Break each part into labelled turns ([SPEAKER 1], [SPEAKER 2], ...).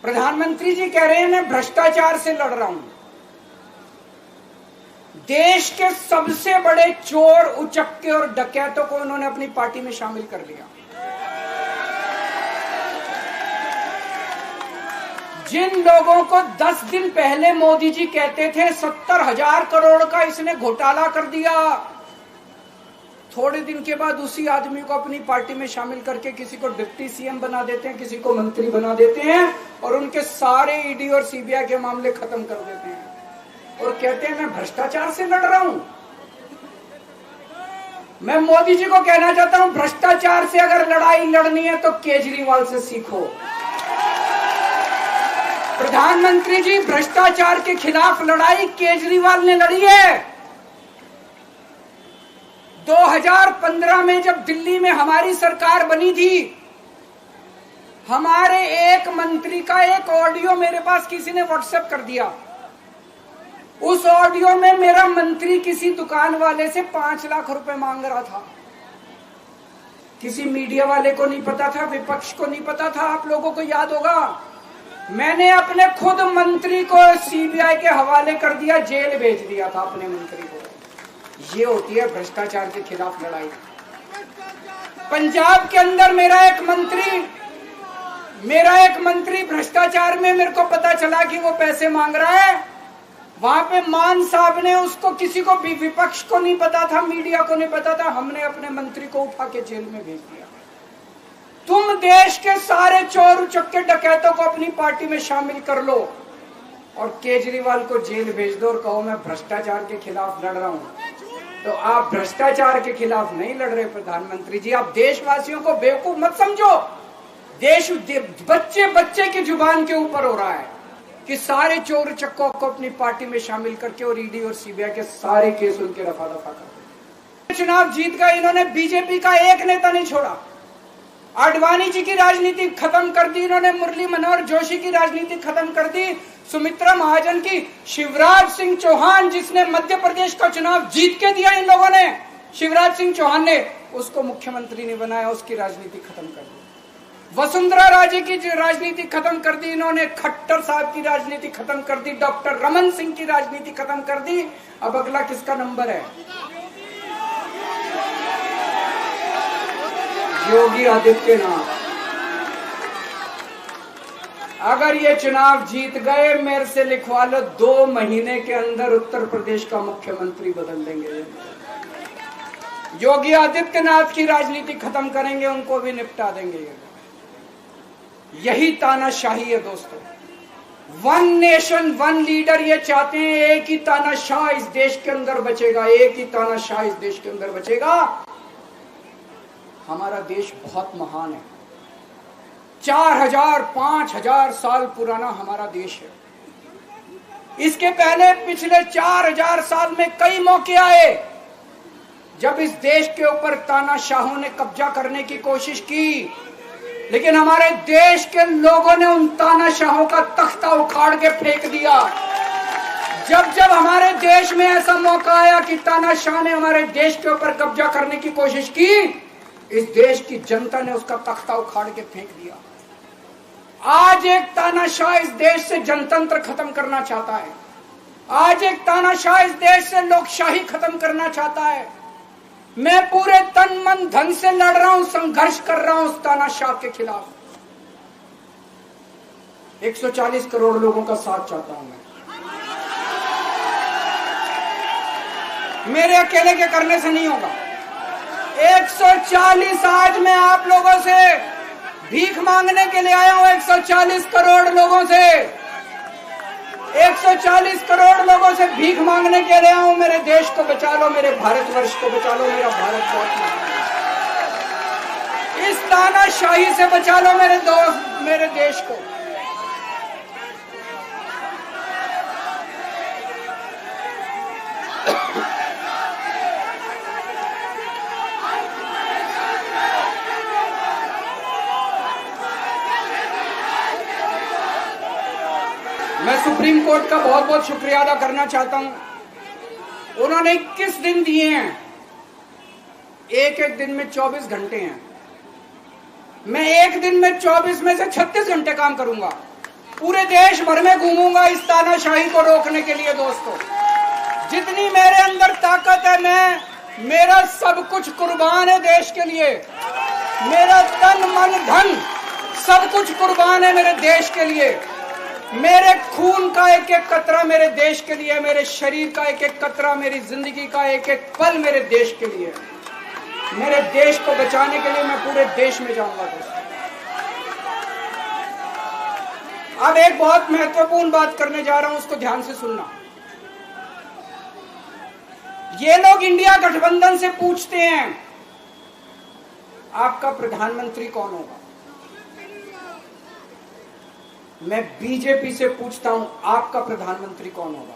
[SPEAKER 1] प्रधानमंत्री जी कह रहे हैं मैं भ्रष्टाचार से लड़ रहा हूं। देश के सबसे बड़े चोर, उचक्के और डकैतों को उन्होंने अपनी पार्टी में शामिल कर लिया। जिन लोगों को 10 दिन पहले मोदी जी कहते थे 70,000 करोड़ का इसने घोटाला कर दिया, थोड़े दिन के बाद उसी आदमी को अपनी पार्टी में शामिल करके किसी को डिप्टी सीएम बना देते हैं, किसी को मंत्री बना देते हैं और उनके सारे ईडी और सीबीआई के मामले खत्म कर देते हैं और कहते हैं मैं भ्रष्टाचार से लड़ रहा हूं। मैं मोदी जी को कहना चाहता हूं, भ्रष्टाचार से अगर लड़ाई लड़नी है तो केजरीवाल से सीखो। प्रधानमंत्री जी, भ्रष्टाचार के खिलाफ लड़ाई केजरीवाल ने लड़ी है। 2015 में जब दिल्ली में हमारी सरकार बनी थी, हमारे एक मंत्री का एक ऑडियो मेरे पास किसी ने व्हाट्सएप कर दिया। उस ऑडियो में मेरा मंत्री किसी दुकान वाले से 5 लाख रुपए मांग रहा था। किसी मीडिया वाले को नहीं पता था, विपक्ष को नहीं पता था। आप लोगों को याद होगा, मैंने अपने खुद मंत्री को सीबीआई के हवाले कर दिया, जेल भेज दिया था अपने मंत्री को। ये होती है भ्रष्टाचार के खिलाफ लड़ाई। पंजाब के अंदर मेरा एक मंत्री भ्रष्टाचार में, मेरे को पता चला कि वो पैसे मांग रहा है। वहां पे मान साहब ने उसको, किसी को भी, विपक्ष को नहीं पता था, मीडिया को नहीं पता था, हमने अपने मंत्री को उठा के जेल में भेज दिया। तुम देश के सारे चोर उचक्के डकैतों को अपनी पार्टी में शामिल कर लो और केजरीवाल को जेल भेज दो और कहो मैं भ्रष्टाचार के खिलाफ लड़ रहा हूं। तो आप भ्रष्टाचार के खिलाफ नहीं लड़ रहे प्रधानमंत्री जी। आप देशवासियों को बेवकूफ मत समझो। देश बच्चे बच्चे की जुबान के ऊपर हो रहा है कि सारे चोर चक्कों को अपनी पार्टी में शामिल करके और ईडी और सीबीआई के सारे केस उनके रफा दफा कर। चुनाव जीत गए, इन्होंने बीजेपी का एक नेता नहीं छोड़ा। आडवाणी जी की राजनीति खत्म कर दी इन्होंने, मुरली मनोहर जोशी की राजनीति खत्म कर दी, सुमित्रा महाजन की, शिवराज सिंह चौहान जिसने मध्य प्रदेश का चुनाव जीत के दिया इन लोगों ने, शिवराज सिंह चौहान ने उसको मुख्यमंत्री नहीं बनाया, उसकी राजनीति खत्म कर दी। वसुंधरा राजे की राजनीति खत्म कर दी इन्होंने, खट्टर साहब की राजनीति खत्म कर दी, डॉक्टर रमन सिंह की राजनीति खत्म कर दी। अब अगला किसका नंबर है? योगी आदित्यनाथ। अगर ये चुनाव जीत गए, मेरे से लिखवा लो, 2 महीने के अंदर उत्तर प्रदेश का मुख्यमंत्री बदल देंगे। योगी आदित्यनाथ की राजनीति खत्म करेंगे, उनको भी निपटा देंगे। यही तानाशाही है दोस्तों। 1 नेशन 1 लीडर ये चाहते हैं। एक ही तानाशाह इस देश के अंदर बचेगा, एक ही तानाशाह इस देश के अंदर बचेगा। हमारा देश बहुत महान है। 4000 5000 साल पुराना हमारा देश है। इसके पहले पिछले 4000 साल में कई मौके आए जब इस देश के ऊपर तानाशाहों ने कब्जा करने की कोशिश की, लेकिन हमारे देश के लोगों ने उन तानाशाहों का तख्ता उखाड़ के फेंक दिया। जब जब हमारे देश में ऐसा मौका आया कि तानाशाह ने हमारे देश के ऊपर कब्जा करने की कोशिश की, इस देश की जनता ने उसका तख्ता उखाड़ के फेंक दिया। आज एक तानाशाह इस देश से जनतंत्र खत्म करना चाहता है। आज एक तानाशाह इस देश से लोकशाही खत्म करना चाहता है। मैं पूरे तन मन धन से लड़ रहा हूं, संघर्ष कर रहा हूं उस तानाशाह के खिलाफ। 140 करोड़ लोगों का साथ चाहता हूं मैं। मेरे अकेले के करने से नहीं होगा। 140 आज मैं आप लोगों से भीख मांगने के लिए आया हूं। 140 करोड़ लोगों से, 140 करोड़ लोगों से भीख मांगने के लिए आया हूं। मेरे देश को बचा लो, मेरे भारतवर्ष को बचा लो, मेरा भारत बहुत महान है। इस तानाशाही से बचा लो मेरे दोस्त, मेरे देश को। मैं सुप्रीम कोर्ट का बहुत बहुत शुक्रिया अदा करना चाहता हूं। उन्होंने 21 दिन दिए हैं, एक एक दिन में 24 घंटे हैं। मैं एक दिन में 24 में से 36 घंटे काम करूंगा। पूरे देश भर में घूमूंगा इस तानाशाही को रोकने के लिए। दोस्तों, जितनी मेरे अंदर ताकत है, मेरा सब कुछ कुर्बान है देश के लिए। मेरा तन मन धन सब कुछ कुर्बान है मेरे देश के लिए। मेरे खून का एक एक कतरा मेरे देश के लिए, मेरे शरीर का एक एक कतरा, मेरी जिंदगी का एक एक पल मेरे देश के लिए। मेरे देश को बचाने के लिए मैं पूरे देश में जाऊंगा। दोस्तों, अब एक बहुत महत्वपूर्ण बात करने जा रहा हूं, उसको ध्यान से सुनना। ये लोग इंडिया गठबंधन से पूछते हैं आपका प्रधानमंत्री कौन होगा। मैं बीजेपी से पूछता हूं आपका प्रधानमंत्री कौन होगा।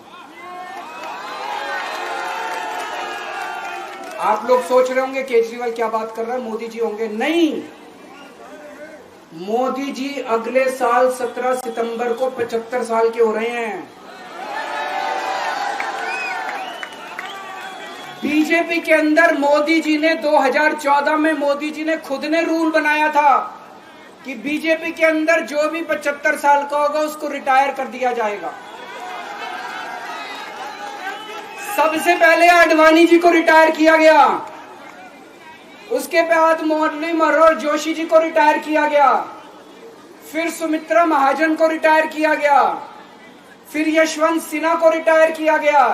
[SPEAKER 1] आप लोग सोच रहे होंगे केजरीवाल क्या बात कर रहा है, मोदी जी होंगे। नहीं, मोदी जी अगले साल 17 सितंबर को 75 साल के हो रहे हैं। बीजेपी के अंदर मोदी जी ने 2014 में मोदी जी ने खुद ने रूल बनाया था कि बीजेपी के अंदर जो भी 75 साल का होगा उसको रिटायर कर दिया जाएगा। सबसे पहले आडवाणी जी को रिटायर किया गया, उसके बाद मुरली मनोहर जोशी जी को रिटायर किया गया, फिर सुमित्रा महाजन को रिटायर किया गया, फिर यशवंत सिन्हा को रिटायर किया गया।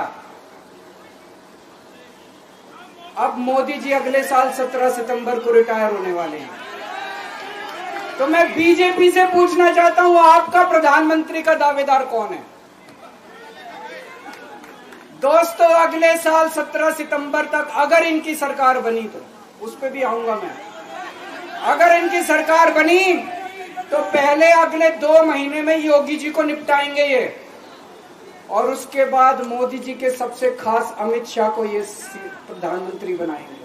[SPEAKER 1] अब मोदी जी अगले साल 17 सितंबर को रिटायर होने वाले हैं। तो मैं बीजेपी से पूछना चाहता हूं आपका प्रधानमंत्री का दावेदार कौन है। दोस्तों, अगले साल 17 सितंबर तक अगर इनकी सरकार बनी, तो उस पर भी आऊंगा मैं। अगर इनकी सरकार बनी तो पहले अगले 2 महीने में योगी जी को निपटाएंगे ये, और उसके बाद मोदी जी के सबसे खास अमित शाह को ये प्रधानमंत्री बनाएंगे।